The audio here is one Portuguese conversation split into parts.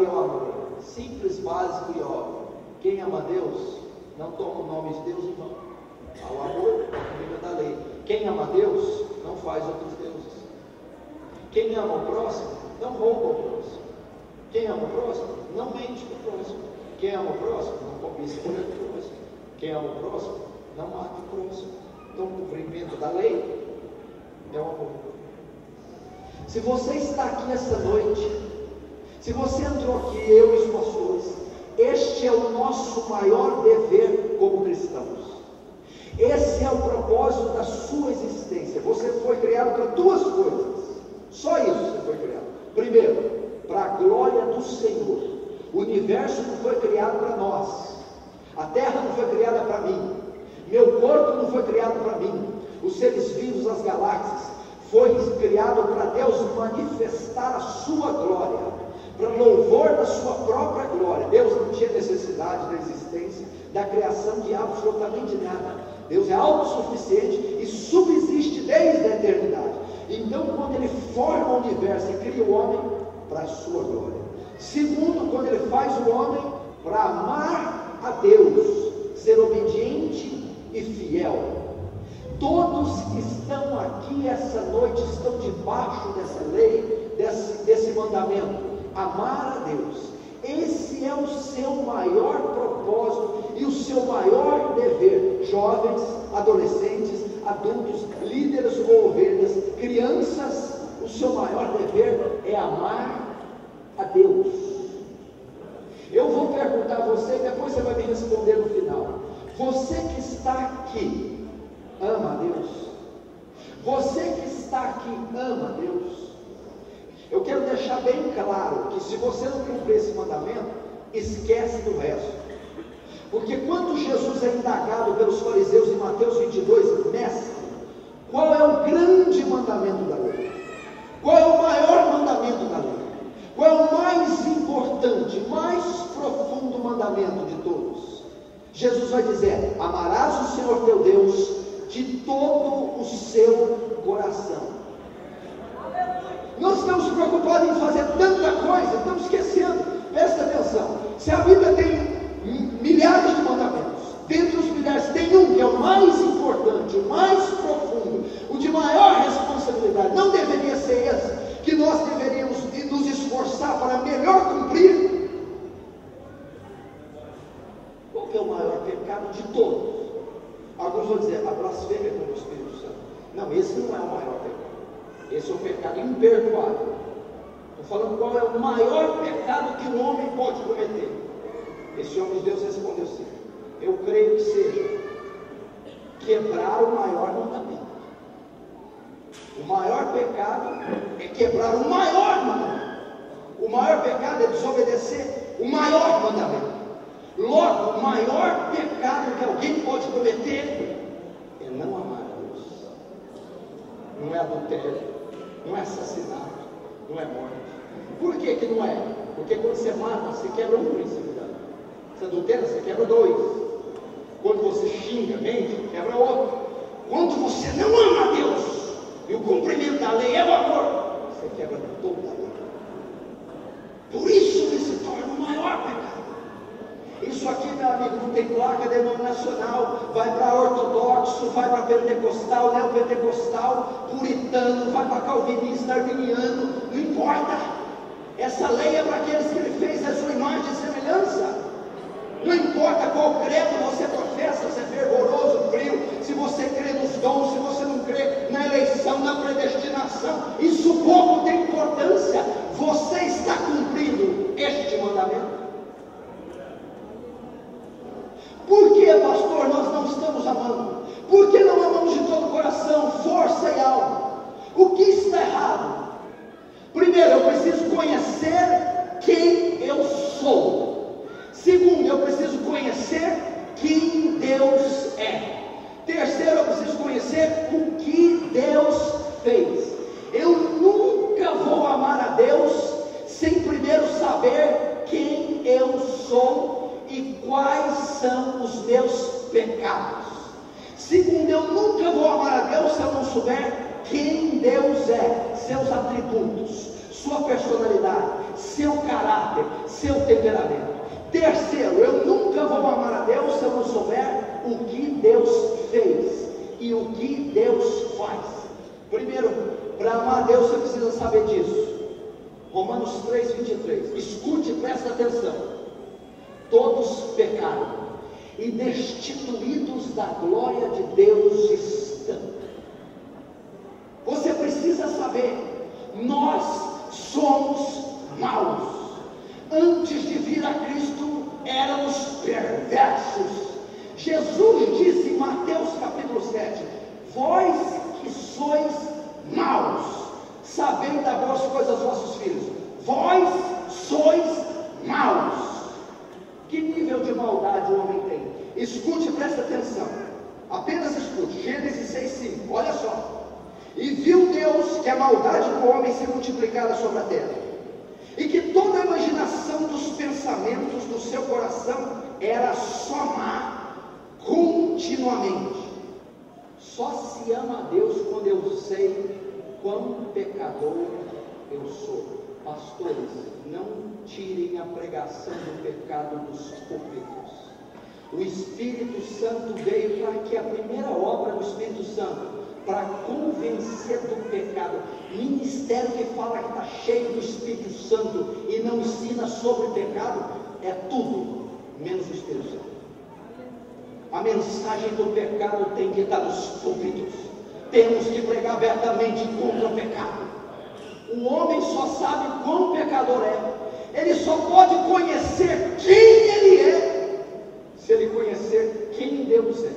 lei é o amor, simples, básico e óbvio. Quem ama Deus não toma o nome de Deus em vão. O amor é a comida da lei. Quem ama Deus não faz outros deuses. Quem ama o próximo não rouba o próximo. Quem ama o próximo não mente para o próximo. Quem ama o próximo não cobiça o próximo. Quem ama o próximo não mata o próximo. Então o cumprimento da lei é o amor. Se você está aqui essa noite, se você entrou aqui, eu e os pastores, este é o nosso maior dever como cristãos. Esse é o propósito da sua existência. Você foi criado para duas coisas. Só isso você foi criado. Primeiro, para a glória do Senhor. O universo não foi criado para nós. A terra não foi criada para mim. Meu corpo não foi criado para mim. Os seres vivos, as galáxias, foi criado para Deus manifestar a sua glória, para louvor da sua própria glória. Deus não tinha necessidade da existência, da criação de absolutamente nada. Deus é autossuficiente e subsiste desde a eternidade. Então, quando Ele forma o universo e cria o homem para a sua glória. Segundo, quando Ele faz o homem para amar a Deus, ser obediente e fiel. Todos que estão aqui essa noite estão debaixo dessa lei, desse mandamento: amar a Deus. Esse é o seu maior propósito e o seu maior dever. Jovens, adolescentes, adultos, líderes ou ovelhas, crianças, o seu maior dever é amar a Deus. Eu vou perguntar a você e depois você vai me responder no final. Você que está aqui, ama a Deus? Você que está aqui, ama a Deus? Eu quero deixar bem claro que se você não cumprir esse mandamento, esquece do resto. Porque quando Jesus é indagado pelos fariseus em Mateus 22, mestre, qual é o grande mandamento da lei? Qual é o maior mandamento da lei? Qual é o mais importante, mais profundo mandamento de todos? Jesus vai dizer: amarás o Senhor teu Deus de todo o seu coração. Nós estamos preocupados em fazer tanta coisa, estamos esquecendo. Presta atenção, se a Bíblia tem milhares de mandamentos, dentre os milhares tem um que é o mais importante, o mais profundo, o de maior responsabilidade. Não deveria ser esse que nós deveríamos nos esforçar para melhor cumprir? Qual que é o maior pecado de todos? Alguns vão dizer: a blasfêmia contra o Espírito Santo. Não, esse não é o maior pecado. Esse é um pecado imperdoável. Estou falando qual é o maior pecado que um homem pode cometer. Esse homem de Deus respondeu assim: eu creio que seja quebrar o maior mandamento. O maior pecado é quebrar o maior mandamento. O maior pecado é desobedecer o maior mandamento. Logo, o maior pecado que alguém pode cometer é não amar a Deus. Não é adultério, não é assassinato, não é morte. Por que que não é? Porque quando você mata, você quebra um princípio da lei. Você adultera, você quebra dois. Quando você xinga, mente, quebra outro. Quando você não ama a Deus e o cumprimento da lei é o amor, você quebra toda a lei. Por isso ele se torna o maior pecado. Isso aqui, meu amigo, não tem placa denominacional. Vai para ortodoxo, vai para pentecostal, neopentecostal, puritano, vai para calvinista, arminiano, não importa. Essa lei é para aqueles que ele fez a sua imagem e semelhança. Não importa qual credo você professa, se é fervoroso, frio, se você crê nos dons, se você não crê na eleição, na predestinação, isso pouco tem importância. Você está cumprindo este mandamento. Por que, pastor, nós não estamos amando? Por que não amamos de todo o coração, força e alma? O que está errado? Primeiro, eu preciso conhecer quem eu sou. Segundo, eu preciso conhecer quem Deus é. Terceiro, eu preciso conhecer o que Deus fez. Eu nunca vou amar a Deus sem primeiro saber quem eu sou e quais são os meus pecados. Segundo, eu nunca vou amar a Deus se eu não souber quem Deus é, seus atributos, sua personalidade, seu caráter, seu temperamento. Terceiro, eu nunca vou amar a Deus se eu não souber o que Deus fez e o que Deus faz. Primeiro, para amar a Deus você precisa saber disso. Romanos 3:23, escute, presta atenção. Todos pecaram e destituídos da glória de Deus estão. Você precisa saber, nós somos maus. Antes de vir a Cristo, éramos perversos. Jesus disse em Mateus capítulo 7, vós que sois maus, sabei dar boas coisas aos vossos filhos. Vós sois maus. Que nível de maldade o homem tem? Escute, presta atenção. Apenas escute. Gênesis 6:5. Olha só. E viu Deus que a maldade do homem se multiplicara sobre a terra, e que toda a imaginação dos pensamentos do seu coração era só má continuamente. Só se ama a Deus quando eu sei quão pecador eu sou. Pastores, não tirem a pregação do pecado dos púlpitos. O Espírito Santo veio para que a primeira obra do Espírito Santo, para convencer do pecado. Ministério que fala que está cheio do Espírito Santo e não ensina sobre pecado, é tudo menos o Espírito Santo. A mensagem do pecado tem que estar nos púlpitos. Temos que pregar abertamente contra o pecado. O homem só sabe quão pecador é. Ele só pode conhecer quem ele é se ele conhecer quem Deus é.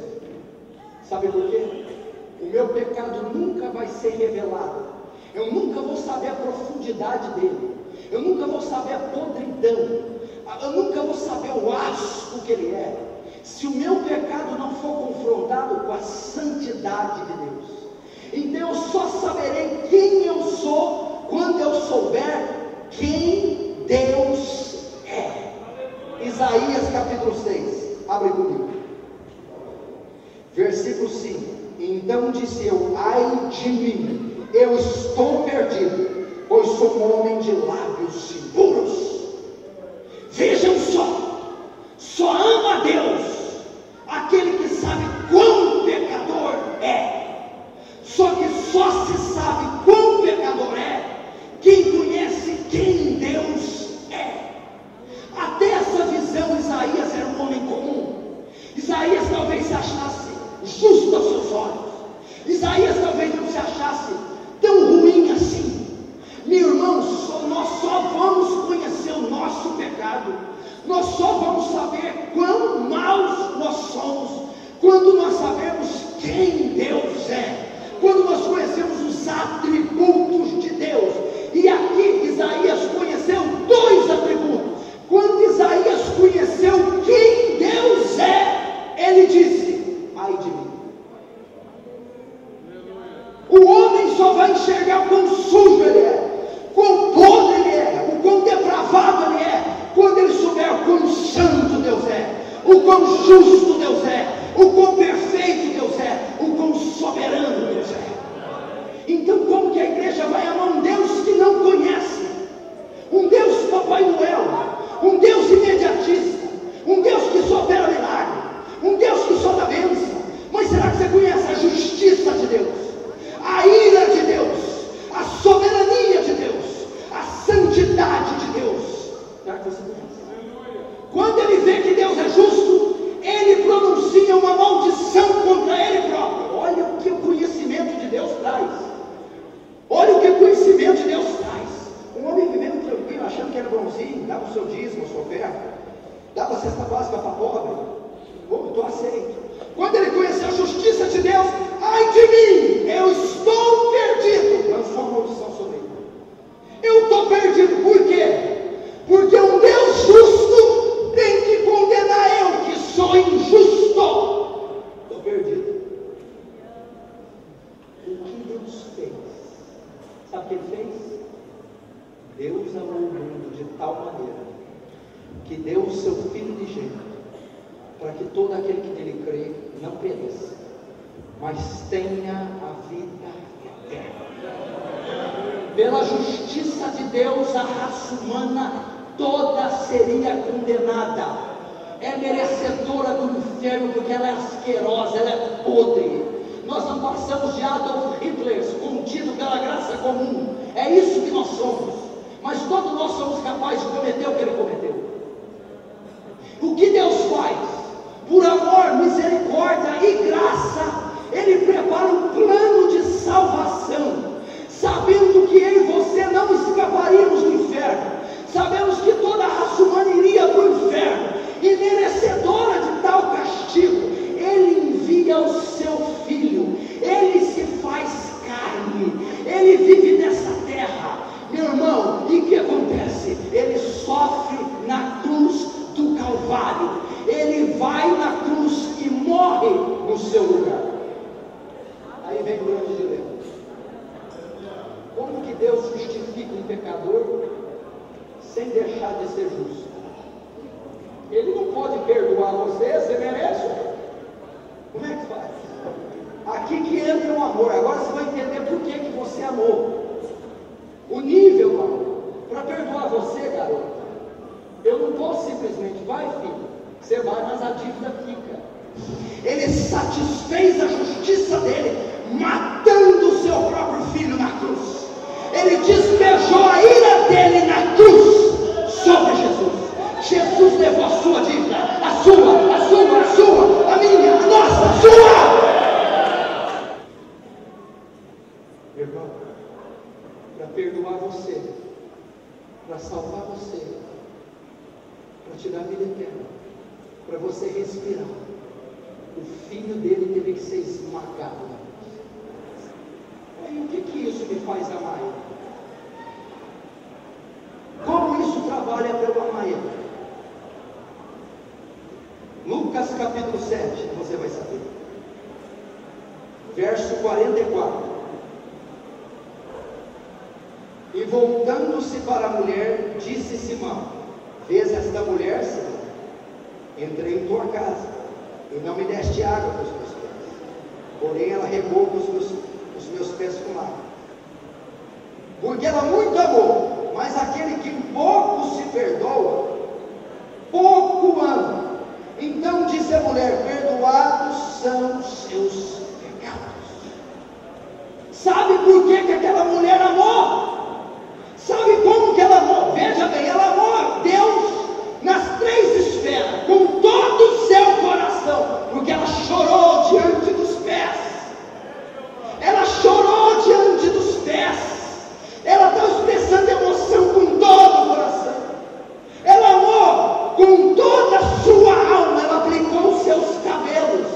Sabe por quê? O meu pecado nunca vai ser revelado. Eu nunca vou saber a profundidade dele. Eu nunca vou saber a podridão. Eu nunca vou saber o asco que ele é, se o meu pecado não for confrontado com a santidade de Deus. Então eu só saberei quem eu sou quando eu souber quem Deus é. Isaías capítulo 6, abre comigo, versículo 5. Então disse eu, ai de mim, eu estou perdido, pois sou um homem de lábios impuros. Vejam só ama a Deus aquele que sabe quão pecador é. Só que só se sabe quão pecador é quem conhece quem Deus é. Até essa visão, Isaías era um homem comum. Isaías talvez se achasse justo aos seus olhos. Isaías talvez não se achasse tão ruim assim. Meu irmão, nós só vamos conhecer o nosso pecado, nós só vamos saber quão maus nós somos quando nós sabemos quem Deus é, quando nós conhecemos os atributos de Deus. E aqui Isaías conheceu dois atributos. Quando Isaías conheceu quem Deus é, ele disse, ai de mim. O homem só vai enxergar o quão sujo ele é, quão podre ele é, o quão depravado ele é, quando ele souber o quão santo Deus é, o quão justo Deus é, o quão perfeito Deus é, o quão soberano Deus é. Então como que a igreja vai amar um Deus que não conhece? Um Deus Papai Noel, um Deus imediatista, um Deus que só opera milagre, um Deus que só dá bênção. Mas será que você conhece a justiça de Deus, a ira de Deus, a soberania de Deus, a santidade de Deus? Será que você conhece? Quando ele vê que Deus é justo, ele pronuncia uma maldição contra ele próprio. Olha o que o conhecimento de Deus traz. Olha o que o conhecimento de Deus traz. Um homem vivendo tranquilo, achando que era bonzinho, dava o seu dízimo, a sua oferta, dava a cesta básica para pobre. Pô, estou aceito. Quando ele conheceu a justiça de Deus, ai de mim, eu estou perdido. Lançou uma maldição sobre ele. Eu estou perdido. Por quê? Porque um Deus justo tem que condenar eu, que sou injusto. Estou perdido. O que Deus fez? Sabe o que ele fez? Deus amou o mundo de tal maneira que deu o seu Filho unigênito, para que todo aquele que nele crê não pereça, mas tenha a vida eterna. pela justiça de Deus, a raça humana toda seria condenada. É merecedora do inferno, porque ela é asquerosa, ela é podre. Nós não passamos de Adolf Hitler, contido pela graça comum. É isso que nós somos. Mas todos nós somos capazes de cometer o que ele cometeu. O que Deus faz? Por amor, misericórdia e graça, Ele prepara um plano de salvação, sabendo que eu e você não escaparíamos do inferno. Sabemos que toda a raça humana iria para o inferno, e merecedora de tal castigo, Ele envia o seu Filho, Ele se faz carne, Ele vive nessa terra, meu irmão. E o que acontece? Ele sofre na cruz do Calvário, Ele vai na cruz e morre no seu lugar. Aí vem o grande dilema: como que Deus justifica um pecador sem deixar de ser justo? Ele não pode perdoar você, você merece. Como é que faz? Aqui que entra o amor. Agora você vai entender por que você amou. O nível, amor, para perdoar você, garoto, eu não posso simplesmente, vai filho, você vai, mas a dívida fica. Ele satisfez a justiça dele, matando o seu próprio filho na cruz. Ele despejou a ira dele na cruz sobre Jesus. Jesus levou a sua dívida, a sua, a minha, a nossa, a sua. Irmão, para perdoar você, para salvar você, para te dar vida eterna, para você respirar, o filho dele teve que ser esmagado na cruz. E o que isso me faz amar ele? Como isso trabalha pelo amar ele? Lucas capítulo 7, você vai saber, verso 44. E voltando-se para a mulher, disse Simão: vês esta mulher, Simão? Entrei em tua casa e não me deste água para os meus pés, porém ela regou os meus pés com água, porque ela muito amou. Mas aquele que pouco se perdoa, pouco ama. Então disse a mulher: perdoados são os seus pecados. Sabe por que aquela mulher amou? Sabe como que ela amou? Veja bem, ela amou Deus nas 3 esferas, com todo o seu coração, porque ela chorou diante dos pés. Ela chorou diante dos pés. Ela está expressando emoção com todo o coração. Ela amou com toda a sua alma. Ela aplicou os seus cabelos.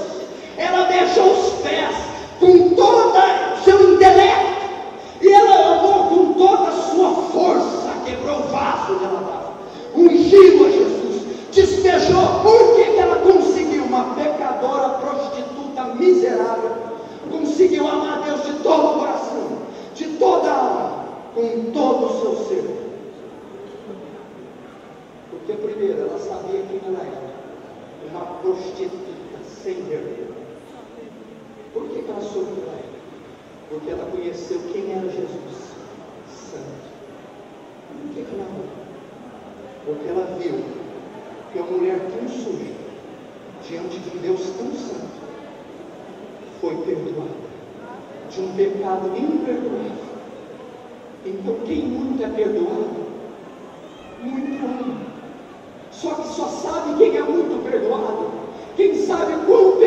Ela beijou os pés com todo o seu intelecto. E ela amou com toda a sua força. Quebrou o vaso de ela, ungiu a Jesus, despejou. Por que ela conseguiu? Uma pecadora, prostituta, miserável, conseguiu amar Deus de todo o coração, de toda a alma, com todo o seu ser. Porque primeiro ela sabia quem ela era, uma prostituta sem vergonha. Por que ela soube quem ela era? Porque ela conheceu quem era Jesus, santo. Por que ela amou? Porque ela viu que uma mulher tão suja, diante de um Deus tão santo, foi perdoada de um pecado imperdoável. Então quem muito é perdoado, muito ama. Só que só sabe quem é muito perdoado quem sabe quão